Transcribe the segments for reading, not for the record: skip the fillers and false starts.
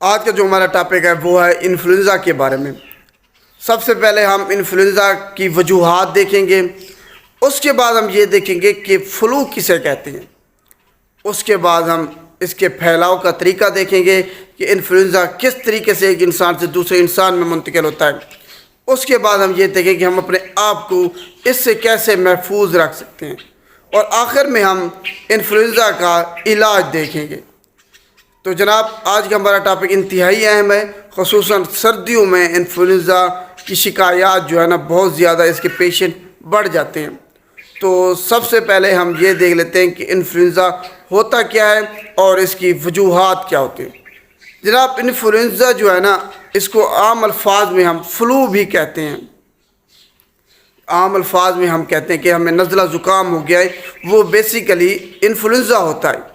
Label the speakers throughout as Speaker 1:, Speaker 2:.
Speaker 1: آج کا جو ہمارا ٹاپک ہے وہ ہے انفلوئنزا کے بارے میں۔ سب سے پہلے ہم انفلوئنزا کی وجوہات دیکھیں گے، اس کے بعد ہم یہ دیکھیں گے کہ فلو کسے کہتے ہیں، اس کے بعد ہم اس کے پھیلاؤ کا طریقہ دیکھیں گے کہ انفلوئنزا کس طریقے سے ایک انسان سے دوسرے انسان میں منتقل ہوتا ہے۔ اس کے بعد ہم یہ دیکھیں کہ ہم اپنے آپ کو اس سے کیسے محفوظ رکھ سکتے ہیں، اور آخر میں ہم انفلوئنزا کا علاج دیکھیں گے۔ تو جناب، آج کا ہمارا ٹاپک انتہائی اہم ہے، خصوصاً سردیوں میں انفلوئنزا کی شکایات جو ہے نا بہت زیادہ، اس کے پیشنٹ بڑھ جاتے ہیں۔ تو سب سے پہلے ہم یہ دیکھ لیتے ہیں کہ انفلوئنزا ہوتا کیا ہے اور اس کی وجوہات کیا ہوتی ہیں۔ جناب، انفلوئنزا جو ہے نا، اس کو عام الفاظ میں ہم فلو بھی کہتے ہیں۔ عام الفاظ میں ہم کہتے ہیں کہ ہمیں نزلہ زکام ہو گیا ہے، وہ بیسیکلی انفلوئنزا ہوتا ہے۔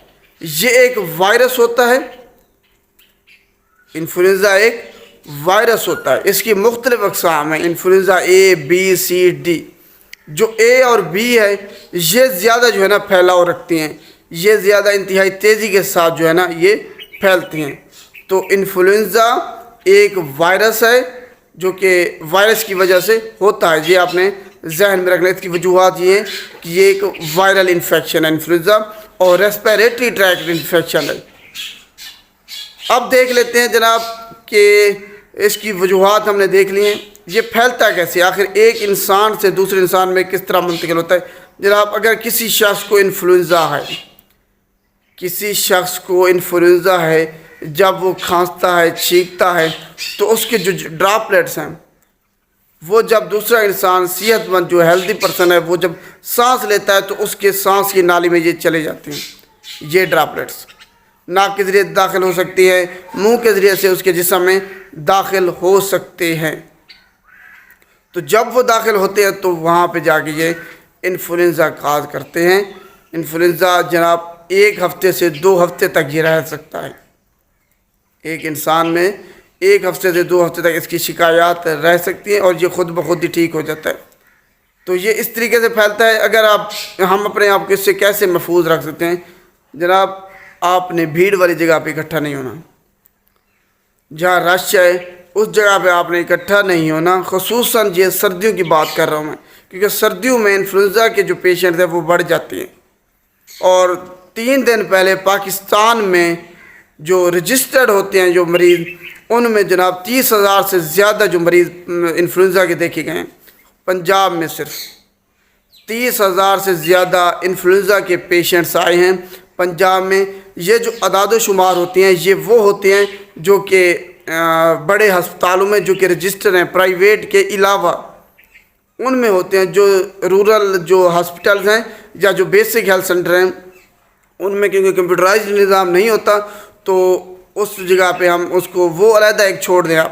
Speaker 1: یہ ایک وائرس ہوتا ہے، انفلوئنزا ایک وائرس ہوتا ہے۔ اس کی مختلف اقسام ہیں، influenza A, B, C, D. جو اے اور بی ہے یہ زیادہ جو ہے نا پھیلاؤ رکھتی ہیں، یہ زیادہ انتہائی تیزی کے ساتھ جو ہے نا یہ پھیلتی ہیں۔ تو انفلوئنزا ایک وائرس ہے جو کہ وائرس کی وجہ سے ہوتا ہے۔ یہ آپ نے ذہن میں رکھنا، اس کی وجوہات یہ ہیں کہ یہ ایک وائرل انفیکشن ہے انفلوئنزا، اور ریسپیریٹری ٹریکٹ انفیکشن ہے۔ اب دیکھ لیتے ہیں جناب کہ اس کی وجوہات ہم نے دیکھ لی ہیں، یہ پھیلتا کیسے، آخر ایک انسان سے دوسرے انسان میں کس طرح منتقل ہوتا ہے۔ جناب، اگر کسی شخص کو انفلوئنزا ہے، کسی شخص کو انفلوئنزا ہے، جب وہ کھانستا ہے، چھینکتا ہے، تو اس کے جو ڈراپلیٹس ہیں وہ جب دوسرا انسان صحت مند جو ہیلدی پرسن ہے وہ جب سانس لیتا ہے تو اس کے سانس کی نالی میں یہ چلے جاتے ہیں۔ یہ ڈراپلیٹس ناک کے ذریعے داخل ہو سکتی ہے، منہ کے ذریعے سے اس کے جسم میں داخل ہو سکتے ہیں۔ تو جب وہ داخل ہوتے ہیں تو وہاں پہ جا کے یہ انفلوئنزا کاز کرتے ہیں۔ انفلوئنزا جناب 1 ہفتے سے 2 ہفتے تک یہ رہ سکتا ہے۔ ایک انسان میں 1 ہفتے سے 2 ہفتے تک اس کی شکایات رہ سکتی ہیں، اور یہ خود بخود ہی ٹھیک ہو جاتا ہے۔ تو یہ اس طریقے سے پھیلتا ہے۔ اگر ہم اپنے آپ کو اس سے کیسے محفوظ رکھ سکتے ہیں؟ جناب، آپ نے بھیڑ والی جگہ پہ اکٹھا نہیں ہونا، جہاں رش ہے اس جگہ پہ آپ نے اکٹھا نہیں ہونا۔ خصوصاً یہ سردیوں کی بات کر رہا ہوں میں، کیونکہ سردیوں میں انفلوئنزا کے جو پیشنٹ ہیں وہ بڑھ جاتے ہیں۔ اور 3 دن پہلے پاکستان میں جو رجسٹرڈ ہوتے ہیں جو مریض، ان میں جناب 30,000 سے زیادہ جو مریض انفلوئنزا کے دیکھے گئے ہیں۔ پنجاب میں صرف 30,000 سے زیادہ انفلوئنزا کے پیشنٹس آئے ہیں پنجاب میں۔ یہ جو اعداد و شمار ہوتے ہیں یہ وہ ہوتے ہیں جو کہ بڑے ہسپتالوں میں جو کہ رجسٹر ہیں، پرائیویٹ کے علاوہ ان میں ہوتے ہیں۔ جو رورل جو ہاسپٹلز ہیں یا جو بیسک ہیلتھ سینٹر ہیں ان میں کیونکہ کمپیوٹرائزڈ نظام نہیں ہوتا، تو اس جگہ پہ ہم اس کو وہ علیحدہ ایک چھوڑ دیں آپ۔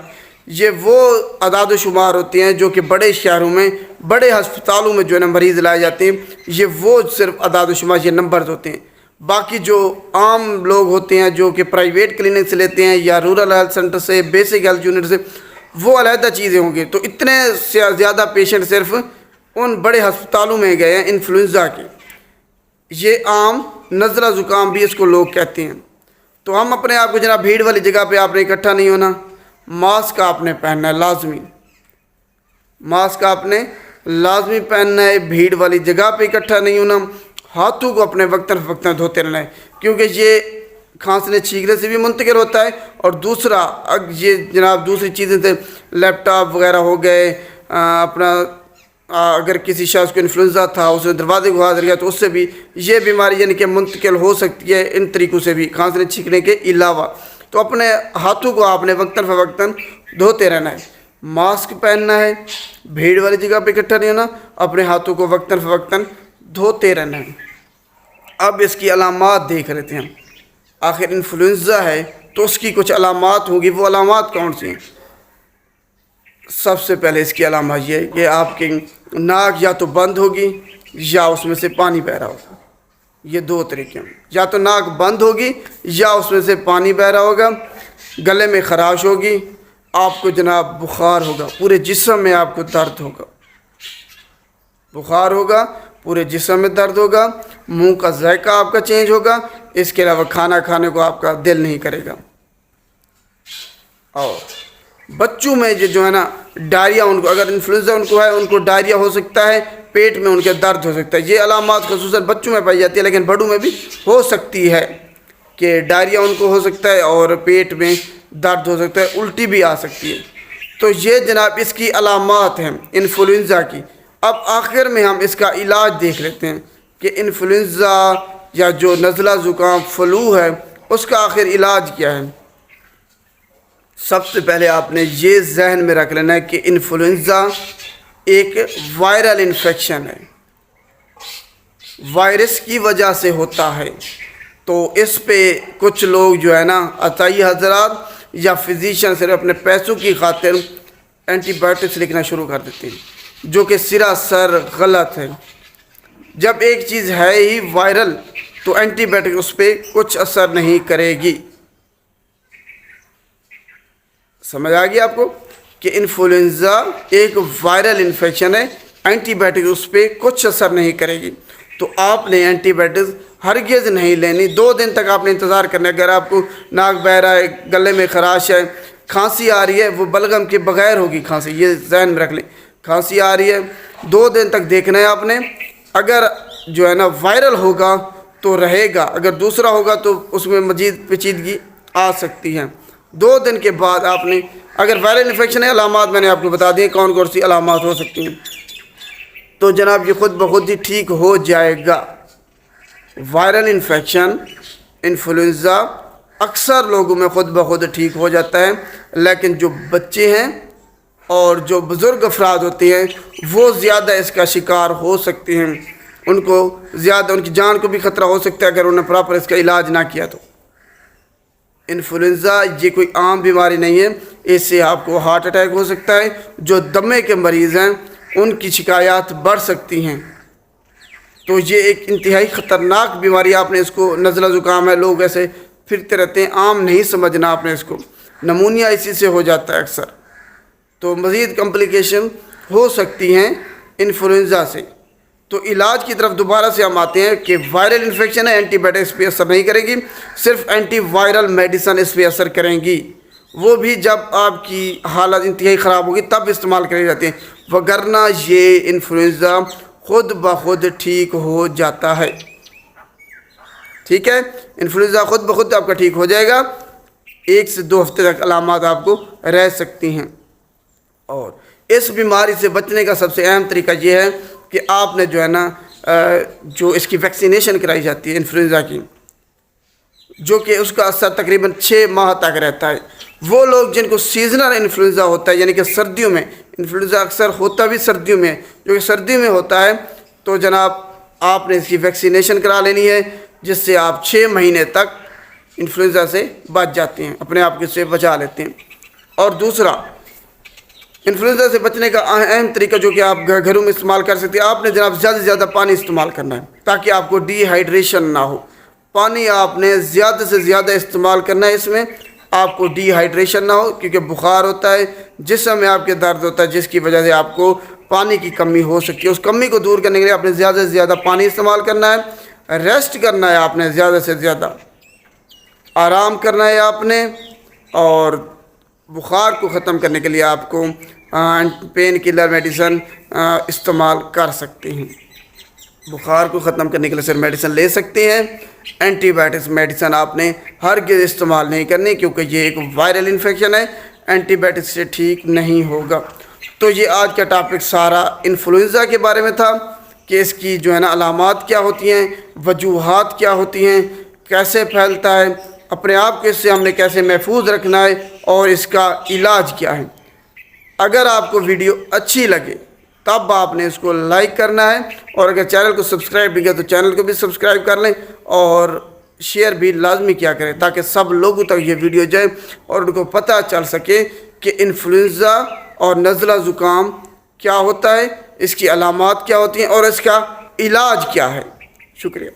Speaker 1: یہ وہ اعداد و شمار ہوتے ہیں جو کہ بڑے شہروں میں، بڑے ہسپتالوں میں جو ہے نا مریض لائے جاتے ہیں، یہ وہ صرف اعداد و شمار، یہ نمبرز ہوتے ہیں۔ باقی جو عام لوگ ہوتے ہیں جو کہ پرائیویٹ کلینک سے لیتے ہیں یا رورل ہیلتھ سینٹر سے، بیسک ہیلتھ یونٹ سے، وہ علیحدہ چیزیں ہوں گی۔ تو اتنے سے زیادہ پیشنٹ صرف ان بڑے ہسپتالوں میں گئے ہیں انفلوئنزا کے۔ یہ عام نزلہ زکام بھی اس کو لوگ کہتے ہیں۔ تو ہم اپنے آپ کو جناب بھیڑ والی جگہ پہ آپ نے اکٹھا نہیں ہونا، ماسک آپ نے پہننا ہے لازمی، ماسک آپ نے لازمی پہننا ہے، بھیڑ والی جگہ پہ اکٹھا نہیں ہونا، ہاتھوں کو اپنے وقتاً فوقتاً دھوتے رہنا ہے، کیونکہ یہ کھانسنے چھینکنے سے بھی منتقل ہوتا ہے۔ اور دوسرا یہ جناب دوسری چیزیں سے لیپ ٹاپ وغیرہ ہو گئے، اپنا اگر کسی شخص کو انفلوئنزا تھا اس نے دروازے کو ہاتھ رکھا تو اس سے بھی یہ بیماری یعنی کہ منتقل ہو سکتی ہے، ان طریقوں سے بھی کھانسنے چھینکنے کے علاوہ۔ تو اپنے ہاتھوں کو آپ نے وقتاً فوقتاً دھوتے رہنا ہے، ماسک پہننا ہے، بھیڑ والی جگہ پہ اکٹھا نہیں ہونا، اپنے ہاتھوں کو وقتاً فوقتاً دھوتے رہنا ہے۔ اب اس کی علامات دیکھ لیتے ہیں۔ آخر انفلوئنزا ہے تو اس کی کچھ علامات ہوں گی، وہ علامات کون سی ہیں؟ سب سے پہلے اس کی علامت یہ ہے کہ آپ کی ناک یا تو بند ہوگی یا اس میں سے پانی بہ رہا ہوگا۔ یہ 2 طریقے ہیں، یا تو ناک بند ہوگی یا اس میں سے پانی بہ رہا ہوگا، گلے میں خراش ہوگی، آپ کو جناب بخار ہوگا، پورے جسم میں آپ کو درد ہوگا، بخار ہوگا، پورے جسم میں درد ہوگا، منہ کا ذائقہ آپ کا چینج ہوگا، اس کے علاوہ کھانا کھانے کو آپ کا دل نہیں کرے گا۔ اور بچوں میں جو ہے نا ڈائریا، ان کو اگر انفلوئنزا ان کو ہے، ان کو ڈائریا ہو سکتا ہے، پیٹ میں ان کے درد ہو سکتا ہے. یہ علامات خصوصاً بچوں میں پائی جاتی ہے، لیکن بڑوں میں بھی ہو سکتی ہے کہ ڈائریا ان کو ہو سکتا ہے اور پیٹ میں درد ہو سکتا ہے، الٹی بھی آ سکتی ہے. تو یہ جناب اس کی علامات ہیں انفلوئنزا کی. اب آخر میں ہم اس کا علاج دیکھ لیتے ہیں کہ انفلوئنزا یا جو نزلہ زکام فلو ہے اس کا آخر علاج کیا ہے. سب سے پہلے آپ نے یہ ذہن میں رکھ لینا ہے کہ انفلوئنزا ایک وائرل انفیکشن ہے، وائرس کی وجہ سے ہوتا ہے. تو اس پہ کچھ لوگ جو ہے نا عطائی حضرات یا فزیشین صرف اپنے پیسوں کی خاطر اینٹی بائیوٹکس لکھنا شروع کر دیتے ہیں، جو کہ سراسر غلط ہے. جب ایک چیز ہے ہی وائرل تو اینٹی بائیوٹک اس پہ کچھ اثر نہیں کرے گی. سمجھ آ گئی آپ کو کہ انفلوئنزا ایک وائرل انفیکشن ہے، اینٹی بائیوٹک اس پہ کچھ اثر نہیں کرے گی. تو آپ نے اینٹی بائیوٹکس ہرگز نہیں لینی. 2 دن تک آپ نے انتظار کرنا ہے. اگر آپ کو ناک بہ رہا ہے، گلے میں خراش ہے، کھانسی آ رہی ہے، وہ بلغم کے بغیر ہوگی کھانسی، یہ ذہن میں رکھ لیں. کھانسی آ رہی ہے 2 دن تک دیکھنا ہے آپ نے. اگر جو ہے نا وائرل ہوگا تو رہے گا، اگر دوسرا ہوگا تو اس میں مزید پیچیدگی آ سکتی ہے. 2 دن کے بعد آپ نے، اگر وائرل انفیکشن ہے، علامات میں نے آپ کو بتا دیے کون کون سی علامات ہو سکتی ہیں، تو جناب یہ خود بخود ہی ٹھیک ہو جائے گا. وائرل انفیکشن انفلوئنزا اکثر لوگوں میں خود بخود ٹھیک ہو جاتا ہے، لیکن جو بچے ہیں اور جو بزرگ افراد ہوتے ہیں وہ زیادہ اس کا شکار ہو سکتے ہیں. ان کو زیادہ، ان کی جان کو بھی خطرہ ہو سکتا ہے اگر انہوں نے پراپر اس کا علاج نہ کیا تو. انفلوئنزا یہ کوئی عام بیماری نہیں ہے، اس سے آپ کو ہارٹ اٹیک ہو سکتا ہے. جو دمے کے مریض ہیں ان کی شکایات بڑھ سکتی ہیں. تو یہ ایک انتہائی خطرناک بیماری. آپ نے اس کو نزلہ زکام ہے، لوگ ایسے پھرتے رہتے ہیں، عام نہیں سمجھنا آپ نے اس کو. نمونیا اسی سے ہو جاتا ہے اکثر. تو مزید کمپلیکیشن ہو سکتی ہیں انفلوئنزا سے. تو علاج کی طرف دوبارہ سے ہم آتے ہیں کہ وائرل انفیکشن ہے، اینٹی بائیوٹک اس پہ اثر نہیں کرے گی، صرف اینٹی وائرل میڈیسن اس پہ اثر کریں گی. وہ بھی جب آپ کی حالت انتہائی خراب ہوگی تب استعمال کرے جاتے ہیں، وگرنہ یہ انفلوئنزا خود بخود ٹھیک ہو جاتا ہے. ٹھیک ہے، انفلوئنزا خود بخود آپ کا ٹھیک ہو جائے گا. 1 سے 2 ہفتے تک علامات آپ کو رہ سکتی ہیں. اور اس بیماری سے بچنے کا سب سے اہم طریقہ یہ ہے کہ آپ نے جو ہے نا جو اس کی ویکسینیشن کرائی جاتی ہے انفلوئنزا کی، جو کہ اس کا اثر تقریباً 6 ماہ تک رہتا ہے. وہ لوگ جن کو سیزنل انفلوئنزا ہوتا ہے، یعنی کہ سردیوں میں انفلوئنزا اکثر ہوتا بھی سردیوں میں، جو کہ سردیوں میں ہوتا ہے، تو جناب آپ نے اس کی ویکسینیشن کرا لینی ہے، جس سے آپ 6 مہینے تک انفلوئنزا سے بچ جاتے ہیں، اپنے آپ کو سے بچا لیتے ہیں. اور دوسرا انفلوئنزا سے بچنے کا اہم طریقہ جو کہ آپ گھروں میں استعمال کر سکتے ہیں، آپ نے جناب زیادہ سے زیادہ پانی استعمال کرنا ہے تاکہ آپ کو ڈی ہائیڈریشن نہ ہو. پانی آپ نے زیادہ سے زیادہ استعمال کرنا ہے، اس میں آپ کو ڈی ہائیڈریشن نہ ہو، کیونکہ بخار ہوتا ہے، جسم میں آپ کے درد ہوتا ہے، جس کی وجہ سے آپ کو پانی کی کمی ہو سکتی ہے. اس کمی کو دور کرنے کے لیے آپ نے زیادہ سے زیادہ پانی استعمال کرنا ہے، ریسٹ کرنا ہے آپ نے زیادہ سے زیادہ، آرام کرنا ہے آپ نے. اور بخار کو ختم کرنے کے لیے آپ کو پین کلر میڈیسن استعمال کر سکتے ہیں. بخار کو ختم کرنے کے لیے صرف میڈیسن لے سکتے ہیں. اینٹی بائیوٹکس میڈیسن آپ نے ہرگز استعمال نہیں کرنی، کیونکہ یہ ایک وائرل انفیکشن ہے، اینٹی بائیوٹکس سے ٹھیک نہیں ہوگا. تو یہ آج کا ٹاپک سارا انفلوئنزا کے بارے میں تھا کہ اس کی جو ہے نا علامات کیا ہوتی ہیں، وجوہات کیا ہوتی ہیں، کیسے پھیلتا ہے، اپنے آپ کو اس سے ہم نے کیسے محفوظ رکھنا ہے، اور اس کا علاج کیا ہے. اگر آپ کو ویڈیو اچھی لگے تب آپ نے اس کو لائک کرنا ہے، اور اگر چینل کو سبسکرائب نہیں کیا تو چینل کو بھی سبسکرائب کر لیں، اور شیئر بھی لازمی کیا کریں تاکہ سب لوگوں تک یہ ویڈیو جائے اور ان کو پتہ چل سکے کہ انفلوئنزا اور نزلہ زکام کیا ہوتا ہے، اس کی علامات کیا ہوتی ہیں اور اس کا علاج کیا ہے. شکریہ.